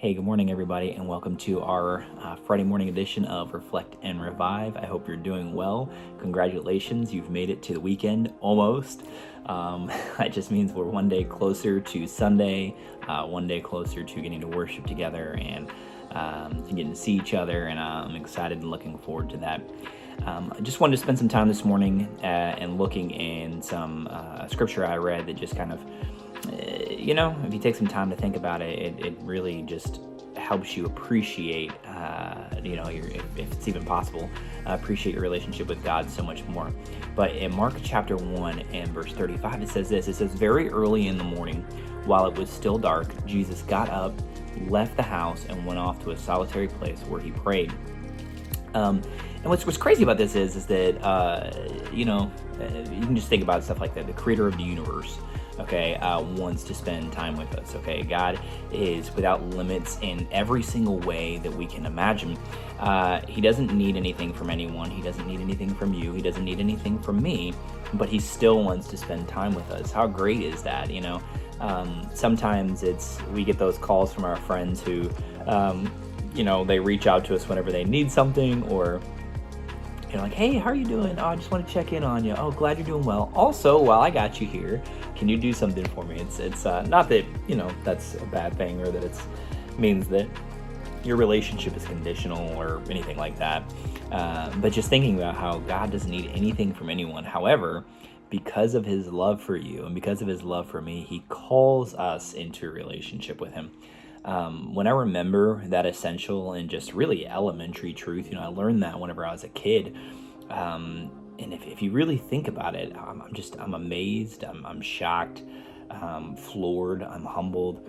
Hey, good morning, everybody, and welcome to our Friday morning edition of Reflect and Revive. I hope you're doing well. Congratulations, you've made it to the weekend almost. That just means we're one day closer to Sunday, one day closer to getting to worship together and getting to see each other, and I'm excited and looking forward to that. I just wanted to spend some time this morning and looking in some scripture I read that just kind of if you take some time to think about it, it really just helps you appreciate, if it's even possible, appreciate your relationship with God so much more. But in Mark chapter 1 and verse 35, it says this. It says, "Very early in the morning, while it was still dark, Jesus got up, left the house, and went off to a solitary place where he prayed." And what's crazy about this is that you can just think about stuff like that. The creator of the universe, wants to spend time with us. Okay, God is without limits in every single way that we can imagine. He doesn't need anything from anyone. He doesn't need anything from you. He doesn't need anything from me. But he still wants to spend time with us. How great is that? Sometimes we get those calls from our friends who, they reach out to us whenever they need something, or like, "Hey, how are you doing? Oh, I just want to check in on you. Oh, glad you're doing well. Also, while I got you here, can you do something for me?" It's not that that's a bad thing, or that it means that your relationship is conditional or anything like that. But just thinking about how God doesn't need anything from anyone. However, because of his love for you and because of his love for me, he calls us into a relationship with him. When I remember that essential and just really elementary truth, I learned that whenever I was a kid. And if you really think about it, I'm amazed, I'm shocked, floored, I'm humbled,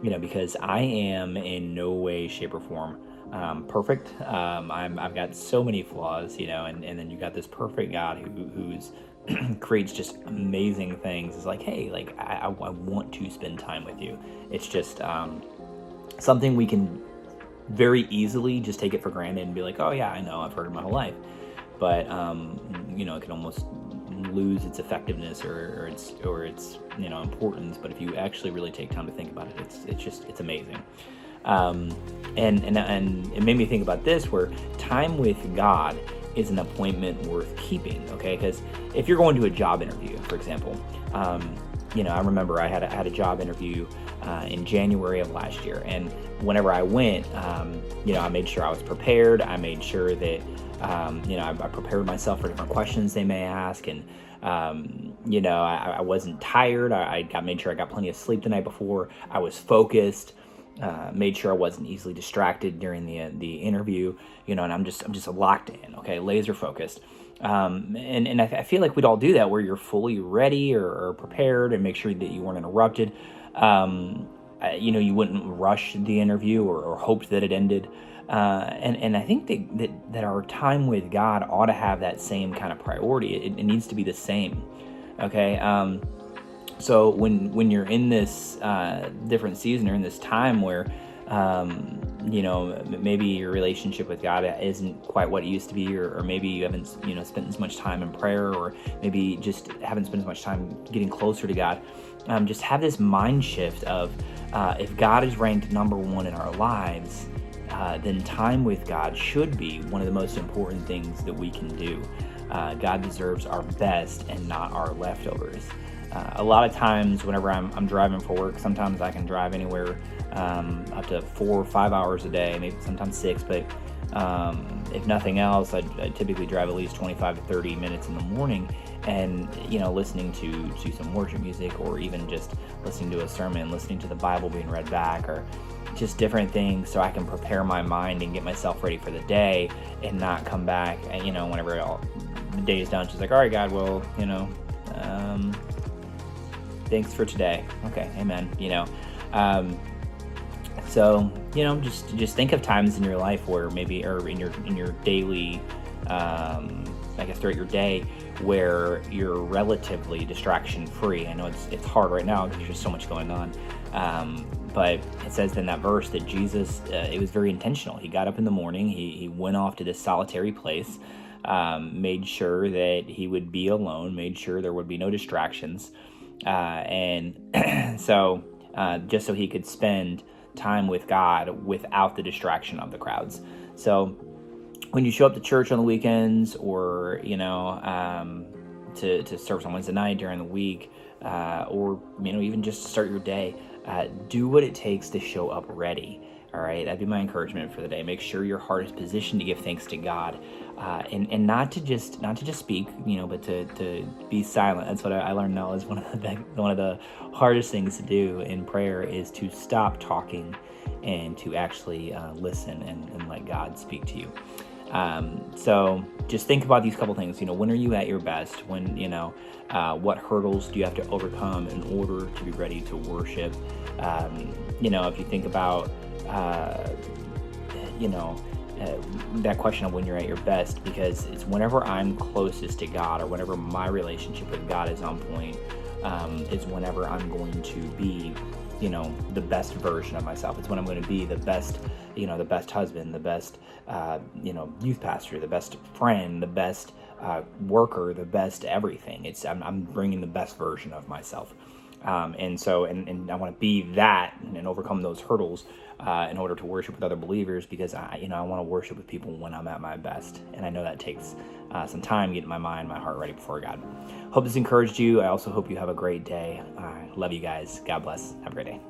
because I am in no way, shape, or form perfect. I've got so many flaws, and then you got this perfect God who's creates just amazing things. It's like, hey, like I want to spend time with you. It's just something we can very easily just take it for granted and be like, oh yeah, I know, I've heard it my whole life. But it can almost lose its effectiveness or its importance. But if you actually really take time to think about it, it's amazing. And it made me think about this, where time with God is an appointment worth keeping. Okay, because if you're going to a job interview, for example, I remember I had a job interview in January of last year, and whenever I went, I made sure I was prepared. I made sure that I prepared myself for different questions they may ask, and I wasn't tired. I made sure I got plenty of sleep the night before. I was focused. Made sure I wasn't easily distracted during the interview. And I'm just locked in. Okay, laser focused. And I feel like we'd all do that, where you're fully ready or prepared, and make sure that you weren't interrupted. You wouldn't rush the interview or hoped that it ended. And I think that our time with God ought to have that same kind of priority. It needs to be the same. Okay. So when you're in this different season, or in this time where maybe your relationship with God isn't quite what it used to be, or maybe you haven't spent as much time in prayer, or maybe just haven't spent as much time getting closer to God, just have this mind shift of if God is ranked number one in our lives, then time with God should be one of the most important things that we can do. God deserves our best and not our leftovers. A lot of times whenever I'm driving for work, sometimes I can drive anywhere up to 4 or 5 hours a day, maybe sometimes 6, but if nothing else, I typically drive at least 25 to 30 minutes in the morning, and listening to some worship music, or even just listening to a sermon, listening to the Bible being read back, or just different things, so I can prepare my mind and get myself ready for the day, and not come back and whenever the day is done, just like, all right, God, well, thanks for today. Okay, amen. So just think of times in your life where maybe, or in your daily, throughout your day, where you're relatively distraction free. I know it's hard right now because there's just so much going on. But it says in that verse that Jesus, it was very intentional. He got up in the morning. He went off to this solitary place. Made sure that he would be alone. Made sure there would be no distractions. And so just so he could spend time with God without the distraction of the crowds. So when you show up to church on the weekends, or to service on Wednesday night during the week, or even just to start your day, do what it takes to show up ready. All right, that'd be my encouragement for the day. Make sure your heart is positioned to give thanks to God, and not to just speak, but to be silent. That's what I learned now is one of the hardest things to do in prayer is to stop talking and to actually listen and let God speak to you. So just think about these couple things. When are you at your best? When, what hurdles do you have to overcome in order to be ready to worship? If you think about, that question of when you're at your best, because it's whenever I'm closest to God, or whenever my relationship with God is on point, is whenever I'm going to be the best version of myself. It's when I'm going to be the best, the best husband, the best, youth pastor, the best friend, the best worker, the best everything. I'm bringing the best version of myself. And I want to be that and overcome those hurdles in order to worship with other believers, because I want to worship with people when I'm at my best. And I know that takes some time getting my mind, my heart ready before God. Hope this encouraged you. I also hope you have a great day. Love you guys. God bless. Have a great day.